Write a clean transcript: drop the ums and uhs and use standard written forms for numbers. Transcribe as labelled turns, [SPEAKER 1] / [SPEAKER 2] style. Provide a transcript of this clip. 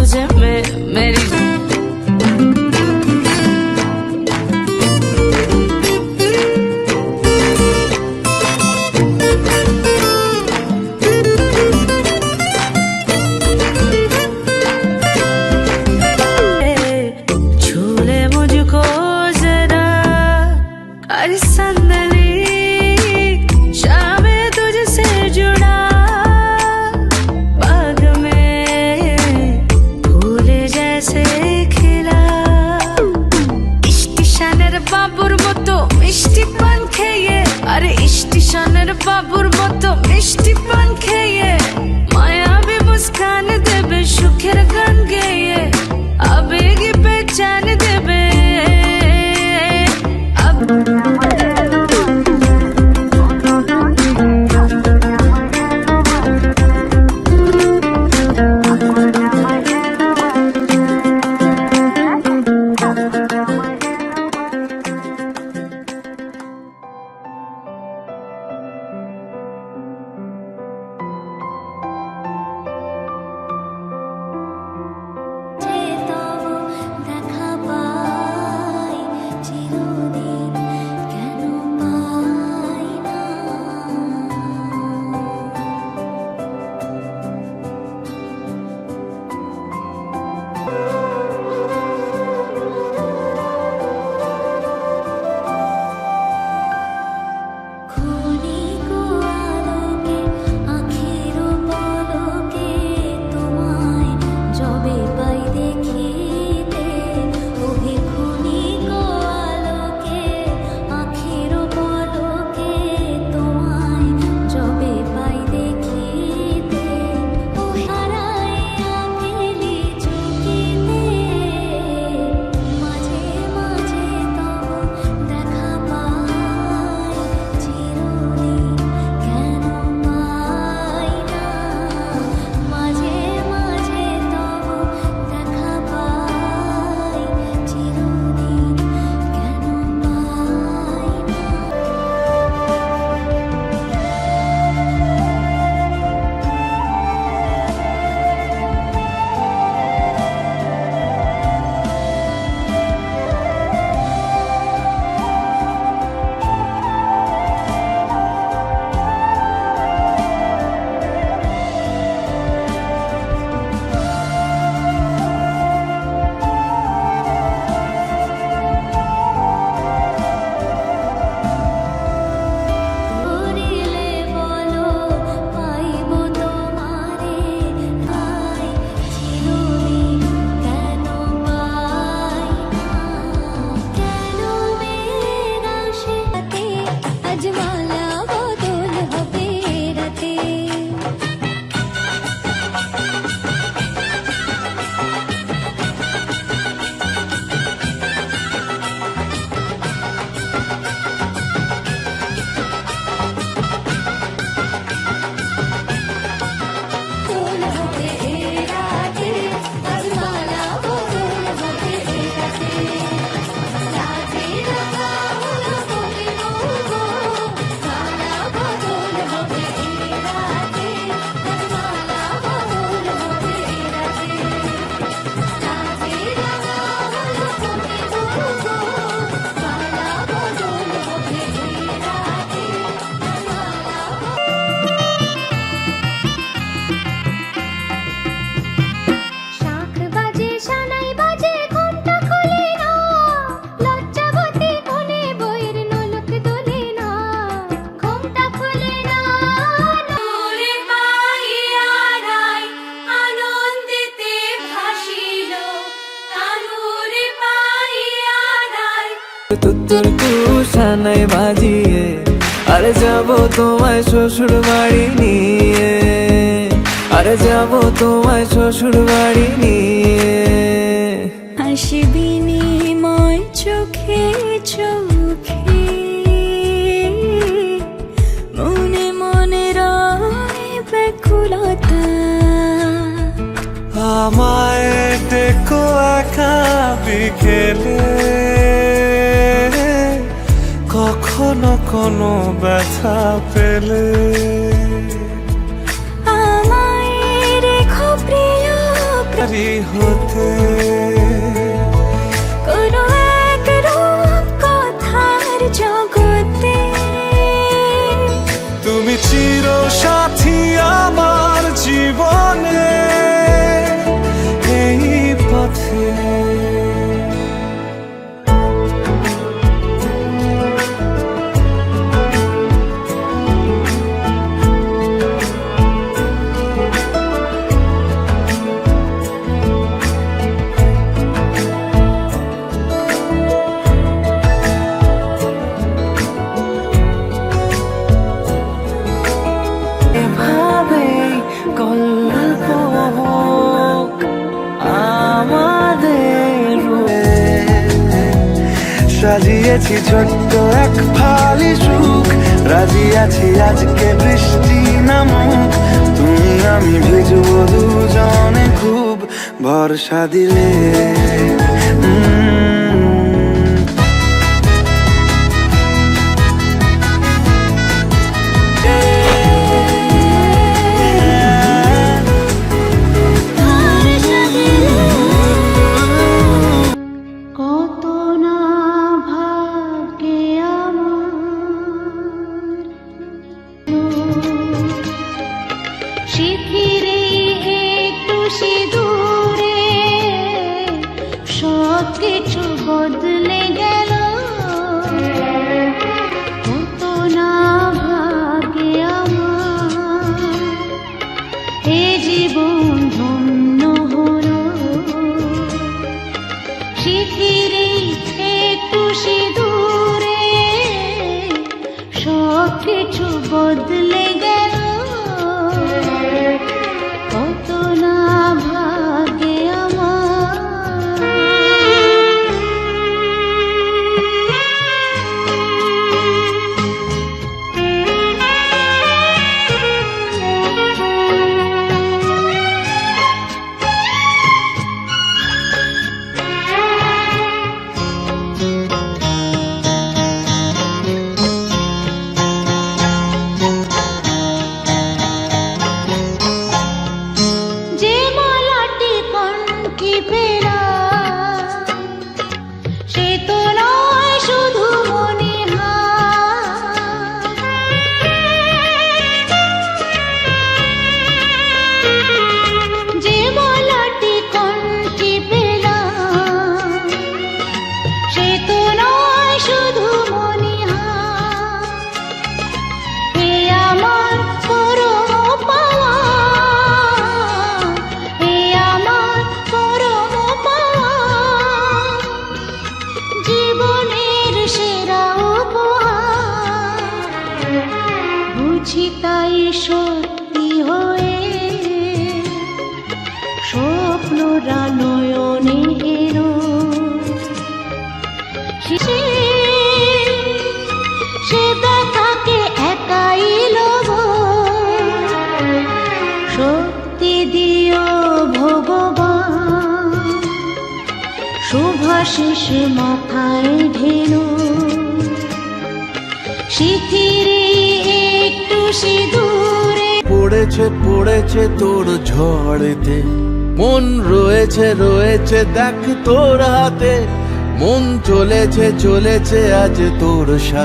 [SPEAKER 1] तुझे मेरी छूले मुझको जरा अरे संदली शाम तुझसे जुड़ा बाग में फूल जैसे खिला स्टेशনের বাবুর মতো মিষ্টি পান খেয়ে আরে স্টেশনের বাবুর মতো মিষ্টি পান খেয়ে মায়াবী মুস্কান দেবে সুখের গান গেয়ে আবেগী পেচান দেবে
[SPEAKER 2] তুত্তর কুশানায় বাজিয়ে আরে যাবো তোমায় শ্বশুর বাড়ি নিয়ে, আরে যাবো তোমায় শ্বশুর বাড়ি নিয়ে।
[SPEAKER 1] হাসি বিনিময় চোখে চোখে মনে মনে রয় ব্যাকুলতা।
[SPEAKER 3] আমায় দেখো একা বিকেলে, কখনো কোনো ব্যথা পেলে তারি হতে।
[SPEAKER 1] কোনো এক রূপ কথার জগতে
[SPEAKER 3] তুমি চির সাথী আমার জীবনে এই পথে।
[SPEAKER 2] এভাবে গল্প হোক আমাদের,
[SPEAKER 3] সাজিয়েছি ছোট্ট এক ফালি সুখ, রাজি আছি আজকে বৃষ্টি নামুক। তুমি আমি ভিজবো দুজনে খুব, ভরসা দিলে
[SPEAKER 1] কত না ভাগ্যে আমার শিথিরে একটু সিঁদুরে সব কিছু বদলে গেল। কত না ভাগ্যে আমার এ জীবন ধন্য হলো। শিথিরে একটু সিঁদুরে সব কিছু বদলে গেল। কত না ভাগ্যে যে মালাটি কণ্ঠে পেলা সে তো নয় শুধু মনিহার। যে মালাটি কণ্ঠে পেলা সে তো নয় শুধু মনিহার। এ আমার পরম পাওয়া, এ আমার পরম পাওয়া, জীবনের সেরা উপহার। বুঝি তাই সত্যি হয়ে স্বপ্নরা নয়নে এলো। সে দেখাকে একাই লোভ, শক্তি দিও ভগবান, শুভাশিস মাথায় ঢেলো। শিথিরে একটু সিঁদুরে
[SPEAKER 2] পড়েছে পড়েছে তোর ঝড়েতে, মন রয়েছে রয়েছে দেখ তোর হাতে, মন চলেছে চলেছে আজ তোর সাথে।